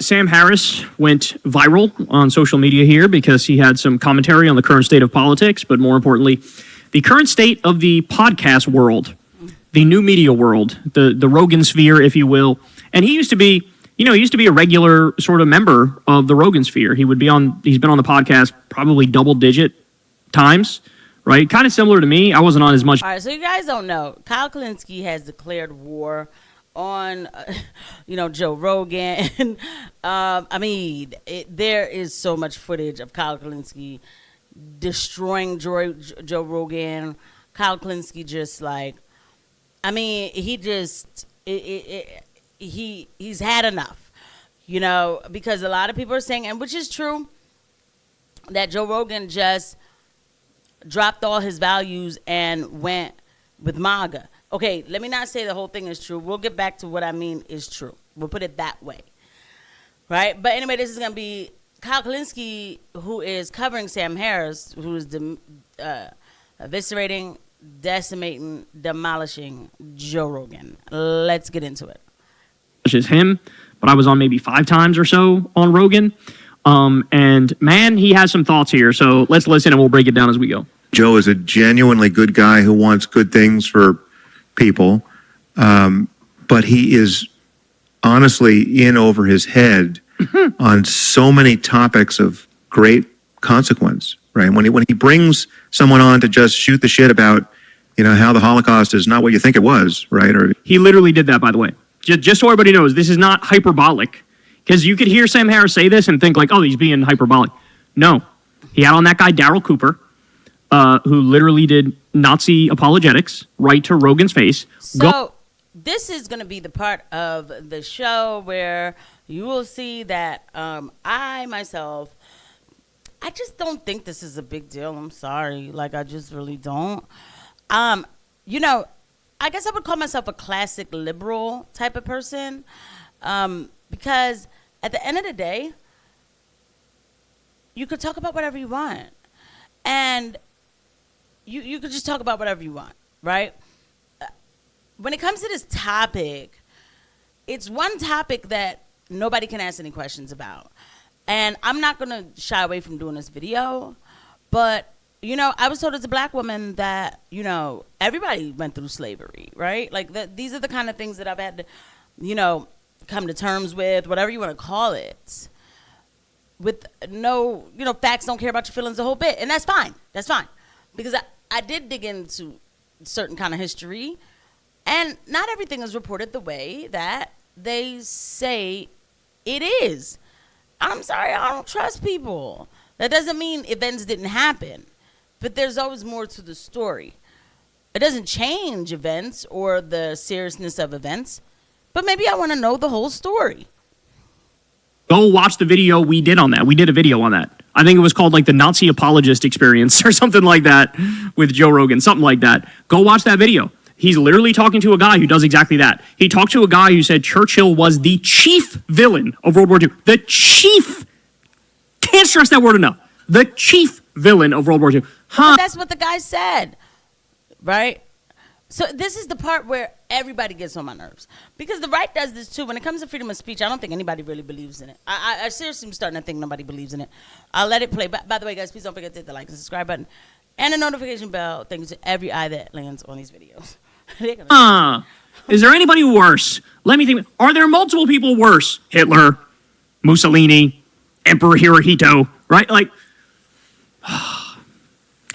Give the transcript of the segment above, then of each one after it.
Sam Harris went viral on social media here because he had some commentary on the current state of politics, but more importantly, the current state of the podcast world, the new media world, the Rogan sphere, if you will. And he used to be, a regular sort of member of the Rogan sphere. He's been on the podcast probably double-digit times, right? Kind of similar to me. I wasn't on as much. All right, so you guys don't know, Kyle Kulinski has declared war on, Joe Rogan. There is so much footage of Kyle Kulinski destroying Joe Rogan. Kyle Kulinski just he's had enough, because a lot of people are saying, and which is true, that Joe Rogan just dropped all his values and went with MAGA. Okay, let me not say the whole thing is true. We'll get back to what I mean is true. We'll put it that way. Right? But anyway, this is going to be Kyle Kulinski, who is covering Sam Harris, who is eviscerating, decimating, demolishing Joe Rogan. Let's get into it. As him, but I was on maybe 5 times or so on Rogan. And man, he has some thoughts here. So let's listen and we'll break it down as we go. Joe is a genuinely good guy who wants good things for people, but he is honestly in over his head on so many topics of great consequence, right? When he brings someone on to just shoot the shit about, how the Holocaust is not what you think it was, right? Or he literally did that, by the way. Just so everybody knows, this is not hyperbolic, because you could hear Sam Harris say this and think like, oh, he's being hyperbolic. No, he had on that guy Daryl Cooper, who literally did Nazi apologetics right to Rogan's face. So this is going to be the part of the show where you will see that I just don't think this is a big deal. I'm sorry. I just really don't. I guess I would call myself a classic liberal type of person, because at the end of the day, you could talk about whatever you want. And you could just talk about whatever you want, right? When it comes to this topic, it's one topic that nobody can ask any questions about. And I'm not going to shy away from doing this video, but, I was told as a black woman that, everybody went through slavery, right? These are the kind of things that I've had to, come to terms with, whatever you want to call it, with no, facts don't care about your feelings a whole bit. And that's fine. That's fine. Because I did dig into certain kind of history, and not everything is reported the way that they say it is. I'm sorry, I don't trust people. That doesn't mean events didn't happen, but there's always more to the story. It doesn't change events or the seriousness of events, but maybe I want to know the whole story. Go watch the video we did on that. We did a video on that. I think it was called the Nazi apologist experience or something like that with Joe Rogan, something like that. Go watch that video. He's literally talking to a guy who does exactly that. He talked to a guy who said Churchill was the chief villain of World War II. The chief. Can't stress that word enough. The chief villain of World War II. Huh? That's what the guy said, right? So this is the part where everybody gets on my nerves, because the right does this too. When it comes to freedom of speech, I don't think anybody really believes in it. I seriously am starting to think nobody believes in it. I'll let it play. By the way, guys, please don't forget to hit the like and subscribe button and the notification bell. Thank you to every eye that lands on these videos. Is there anybody worse? Let me think. Are there multiple people worse? Hitler, Mussolini, Emperor Hirohito, right?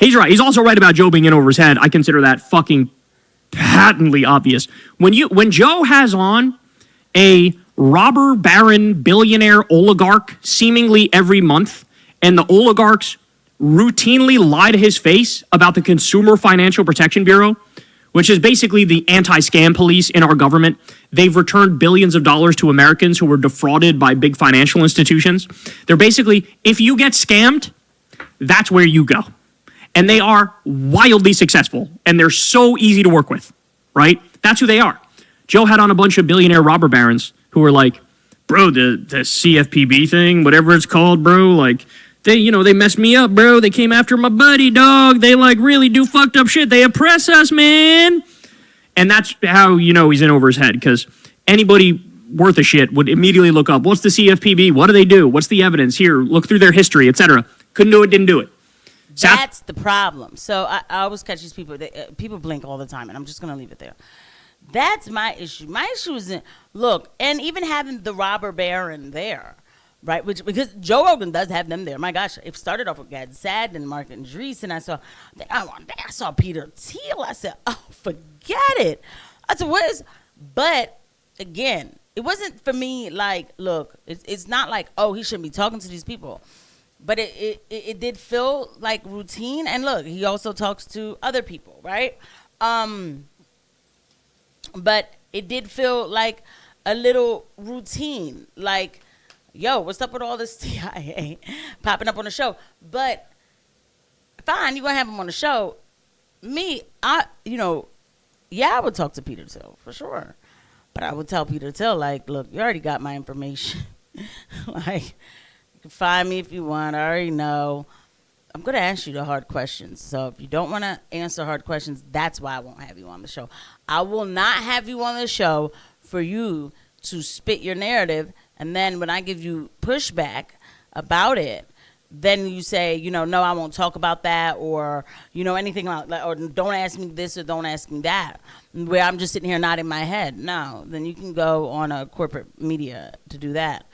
He's right. He's also right about Joe being in over his head. I consider that fucking patently obvious. When Joe has on a robber baron billionaire oligarch seemingly every month, and the oligarchs routinely lie to his face about the Consumer Financial Protection Bureau, which is basically the anti-scam police in our government. They've returned billions of dollars to Americans who were defrauded by big financial institutions. They're basically, if you get scammed, that's where you go. And they are wildly successful, and they're so easy to work with, right? That's who they are. Joe had on a bunch of billionaire robber barons who were like, bro, the CFPB thing, whatever it's called, bro, they messed me up, bro. They came after my buddy, dog. They really do fucked up shit. They oppress us, man. And that's how he's in over his head, because anybody worth a shit would immediately look up, what's the CFPB? What do they do? What's the evidence? Here, look through their history, etc. Couldn't do it, didn't do it. That's the problem. So I always catch these people. People blink all the time, and I'm just going to leave it there. That's my issue. My issue is, look, and even having the robber baron there, right? Because Joe Rogan does have them there. My gosh, it started off with Gad Sad and Mark and Dries, and I saw Peter Thiel. I said, oh, forget it. I said, what is? But again, it wasn't for me like, look, it's not like, oh, he shouldn't be talking to these people. But it did feel like routine. And look, he also talks to other people, right? But it did feel like a little routine. Like, yo, what's up with all this CIA popping up on the show? But fine, you're going to have him on the show. I would talk to Peter Thiel for sure. But I would tell Peter Thiel, like, look, you already got my information. Like, you can find me if you want. I already know. I'm going to ask you the hard questions. So if you don't want to answer hard questions, that's why I won't have you on the show. I will not have you on the show for you to spit your narrative. And then when I give you pushback about it, then you say, no, I won't talk about that, or, anything like that, or don't ask me this or don't ask me that, where I'm just sitting here nodding my head. No, then you can go on a corporate media to do that.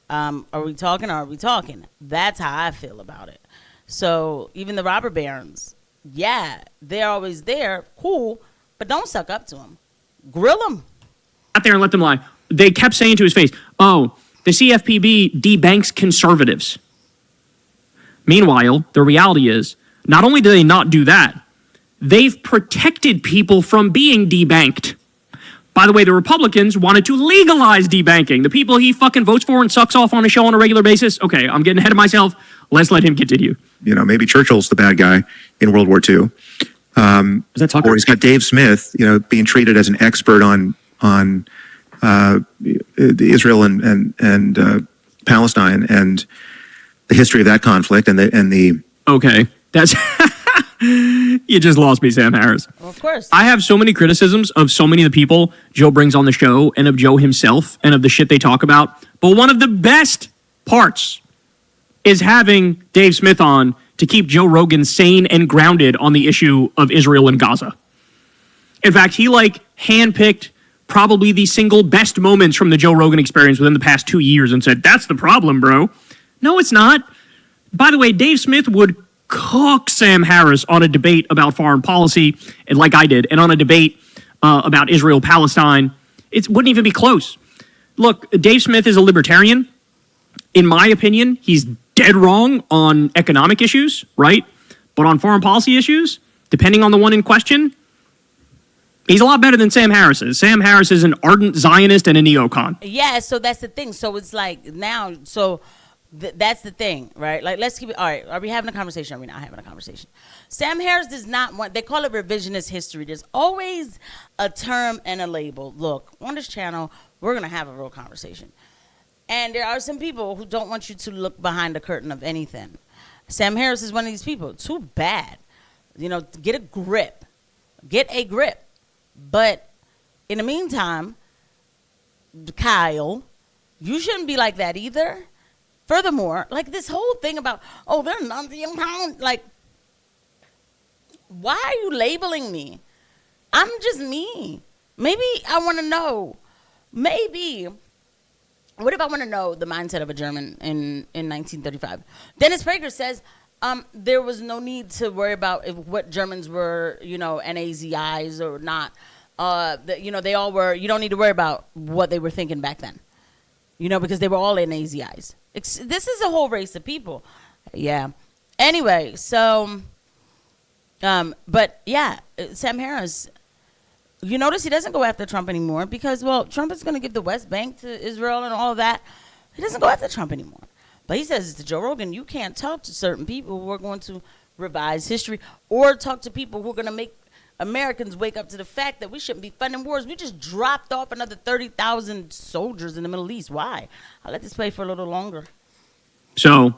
Are we talking or are we talking? That's how I feel about it. So even the robber barons, yeah, they're always there, cool, but don't suck up to them. Grill them. Out there and let them lie. They kept saying to his face, oh, the CFPB debanks conservatives. Meanwhile, the reality is, not only do they not do that, they've protected people from being debanked. By the way, the Republicans wanted to legalize debanking. The people he fucking votes for and sucks off on a show on a regular basis. Okay, I'm getting ahead of myself. Let's let him continue. Maybe Churchill's the bad guy in World War II. Is that Tucker? Or he's got Dave Smith, being treated as an expert on Israel and Palestine and the history of that conflict and the. Okay, that's you just lost me, Sam Harris. Well, of course. I have so many criticisms of so many of the people Joe brings on the show and of Joe himself and of the shit they talk about. But one of the best parts is having Dave Smith on to keep Joe Rogan sane and grounded on the issue of Israel and Gaza. In fact, he handpicked probably the single best moments from the Joe Rogan experience within the past 2 years and said, that's the problem, bro. No, it's not. By the way, Dave Smith would cook Sam Harris on a debate about foreign policy, and like I did, and on a debate about Israel-Palestine. It wouldn't even be close. Look, Dave Smith is a libertarian. In my opinion, he's dead wrong on economic issues, right? But on foreign policy issues, depending on the one in question, he's a lot better than Sam Harris is. Sam Harris is an ardent Zionist and a neocon. Yeah, so that's the thing. So it's like now, that's the thing, right? Like, let's keep it. All right, are we having a conversation? Are we not having a conversation? Sam Harris does not want, they call it revisionist history. There's always a term and a label. Look, on this channel, we're going to have a real conversation. And there are some people who don't want you to look behind the curtain of anything. Sam Harris is one of these people. Too bad. Get a grip. Get a grip. But in the meantime, Kyle, you shouldn't be like that either. Furthermore, like this whole thing about, oh, they're non-pound, like, why are you labeling me? I'm just me. Maybe I want to know. What if I want to know the mindset of a German in 1935? Dennis Prager says there was no need to worry about what Germans were, NAZIs or not. They all were. You don't need to worry about what they were thinking back then, because they were all NAZIs. This is a whole race of people. Yeah. Anyway, so, but yeah, Sam Harris, you notice he doesn't go after Trump anymore because, well, Trump is going to give the West Bank to Israel and all of that. He doesn't go after Trump anymore. But he says to Joe Rogan, you can't talk to certain people who are going to revise history or talk to people who are going to make Americans wake up to the fact that we shouldn't be funding wars. We just dropped off another 30,000 soldiers in the Middle East. Why? I'll let this play for a little longer. So,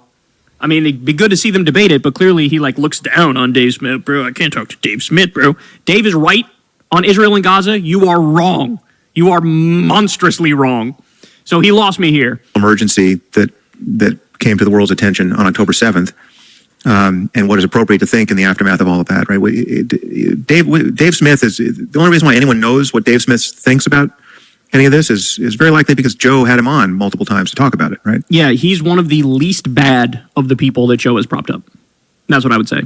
I mean, it'd be good to see them debate it, but clearly he looks down on Dave Smith. Bro, I can't talk to Dave Smith, bro. Dave is right on Israel and Gaza. You are wrong. You are monstrously wrong. So he lost me here. Emergency that came to the world's attention on October 7th, and what is appropriate to think in the aftermath of all of that, right? Dave Smith is the only reason why anyone knows what Dave Smith thinks about any of this is very likely because Joe had him on multiple times to talk about it, right? Yeah, he's one of the least bad of the people that Joe has propped up. That's what I would say.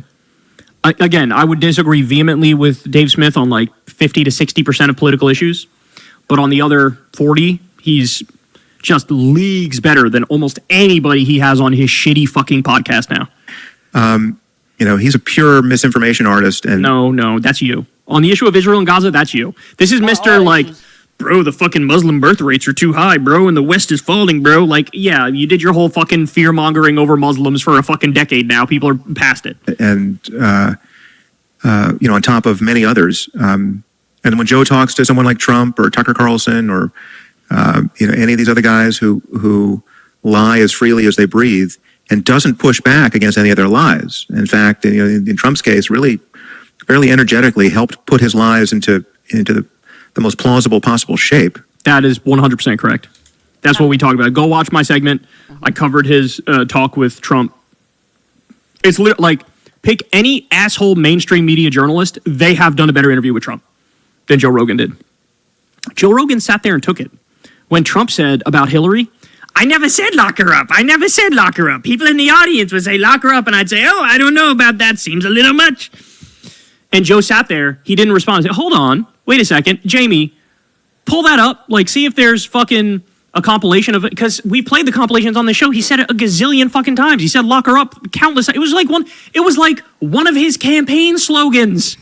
Again, I would disagree vehemently with Dave Smith on like 50 to 60% of political issues, but on the other 40, he's just leagues better than almost anybody he has on his shitty fucking podcast now. He's a pure misinformation artist. And No, that's you. On the issue of Israel and Gaza, that's you. This is Mr. like, bro, the fucking Muslim birth rates are too high, bro, and the West is falling, bro. Like, yeah, you did your whole fucking fear-mongering over Muslims for a fucking decade now. People are past it. And, on top of many others. And when Joe talks to someone like Trump or Tucker Carlson or, any of these other guys who lie as freely as they breathe and doesn't push back against any of their lies. In fact, in Trump's case, really fairly energetically helped put his lies into the most plausible possible shape. That is 100% correct. That's what we talked about. Go watch my segment. I covered his talk with Trump. It's like, pick any asshole mainstream media journalist. They have done a better interview with Trump than Joe Rogan did. Joe Rogan sat there and took it. When Trump said about Hillary, I never said lock her up. I never said lock her up. People in the audience would say lock her up, and I'd say, oh, I don't know about that. Seems a little much. And Joe sat there. He didn't respond. He said, hold on. Wait a second. Jamie, pull that up. Like, see if there's fucking a compilation of it. Because we played the compilations on the show. He said it a gazillion fucking times. He said lock her up countless. It was like one of his campaign slogans.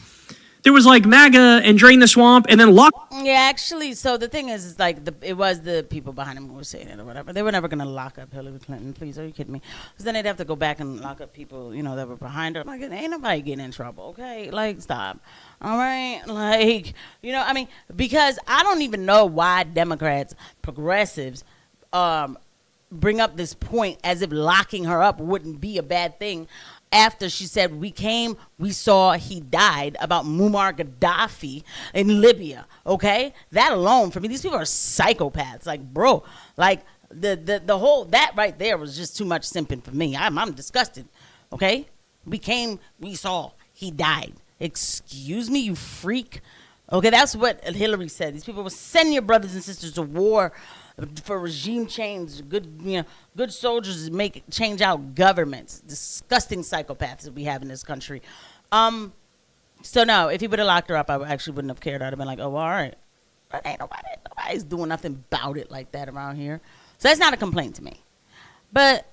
There was like MAGA and drain the swamp and then lock. Yeah, actually, so the thing is like it was the people behind him who were saying it or whatever. They were never going to lock up Hillary Clinton. Please, are you kidding me? Because then they'd have to go back and lock up people, that were behind her. Like, ain't nobody getting in trouble, okay? Like, stop. All right? Like, because I don't even know why Democrats, progressives, bring up this point as if locking her up wouldn't be a bad thing. After she said, we saw, he died, about Muammar Gaddafi in Libya, okay? That alone, for me, these people are psychopaths. Like, bro, like, the whole, that right there was just too much simping for me. I'm disgusted, okay? We saw, he died. Excuse me, you freak? Okay, that's what Hillary said. These people will send your brothers and sisters to war for regime change. Good soldiers change out governments. Disgusting psychopaths that we have in this country. So no, if he would have locked her up, I actually wouldn't have cared. I'd have been like, oh, all right. But ain't nobody's doing nothing about it like that around here. So that's not a complaint to me. But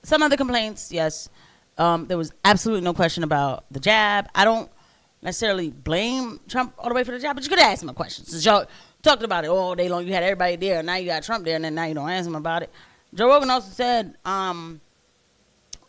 some other complaints, yes. There was absolutely no question about the jab. I don't necessarily blame Trump all the way for the jab, but you could ask him a question. Since y'all talked about it all day long, you had everybody there, and now you got Trump there, and then now you don't ask him about it. Joe Rogan also said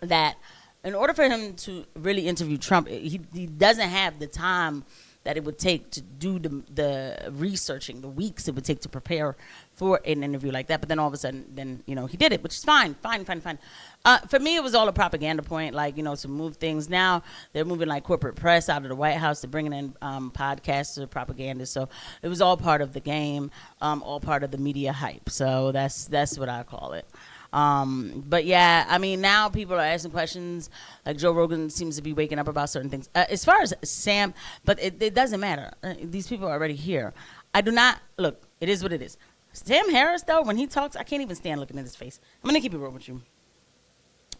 that in order for him to really interview Trump, he doesn't have the time that it would take to do the researching, the weeks it would take to prepare for an interview like that. But then all of a sudden, he did it, which is fine. For me, it was all a propaganda point, like, to move things. Now they're moving like corporate press out of the White House. They're bringing in podcasters, propaganda. So it was all part of the game, all part of the media hype. So that's what I call it. But yeah, I mean, now people are asking questions. Like Joe Rogan seems to be waking up about certain things. As far as Sam, but it doesn't matter. These people are already here. I do not look. It is what it is. Sam Harris, though, when he talks, I can't even stand looking at his face. I'm gonna keep it real with you.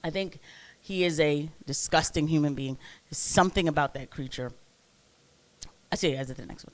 I think he is a disgusting human being. There's something about that creature. I'll see you guys at the next one.